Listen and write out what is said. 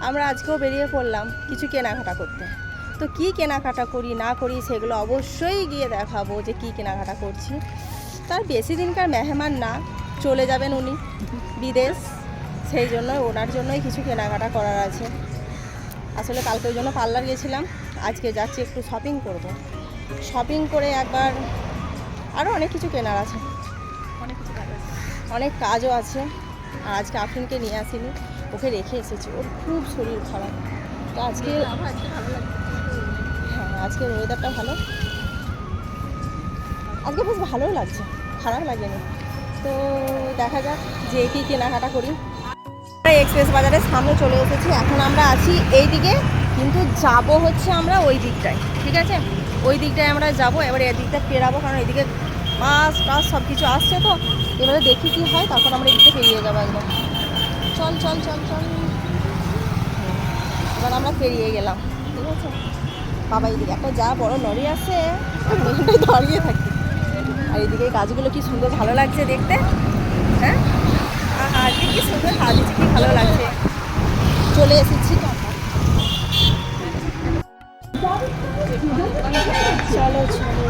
আমরা আজকেও বেরিয়ে পড়লাম কিছু কেনাকাটা করতে। তো কী কেনাকাটা করি না করি সেগুলো অবশ্যই গিয়ে দেখাবো যে কী কেনাকাটা করছি। তার বেশি দিনকার মেহমান না, চলে যাবেন উনি বিদেশ, সেই জন্য ওনার জন্যই কিছু কেনাকাটা করার আছে। আসলে কালকে ওই জন্য পার্লার গিয়েছিলাম, আজকে যাচ্ছি একটু শপিং করব। শপিং করে একবার আরও অনেক কিছু কেনার আছে, অনেক কাজও আছে। আর আজকে আফরিনকে নিয়ে আসিনি, ওকে রেখে এসেছি, ওর খুব শরীর খারাপ। তো আজকে হ্যাঁ, আজকের ওয়েদারটা ভালো, আজকে বেশ ভালোই লাগছে, খারাপ লাগেনি। তো দেখা যাক যে কী কেনাকাটা করি। এক্সপ্রেস বাজারের সামনে চলে এসেছি, এখন আমরা আছি এই দিকে, কিন্তু যাব হচ্ছে আমরা ওই দিকটায়। ঠিক আছে, ওই দিকটায় আমরা যাব। এবার এদিকটা পেরাবো, কারণ এদিকে বাস টাস সব কিছু আসছে। তো এবারে দেখি কি হয়, তারপর আমরা এদিকে পেরিয়ে যাবো একদম। চল চল চল চল, এবার আমরা পেরিয়ে গেলাম। ঠিক আছে বাবা, এইদিকে একটা যা বড় লরি আছে, এখন এখানটায় দাঁড়িয়ে থাকি। আর এইদিকে গাছগুলো কি সুন্দর ভালো লাগছে দেখতে। হ্যাঁ, আজকে কি সুন্দর সাজিয়েছে, কি ভালো লাগছে। চলে এসেছি, চলো চলো।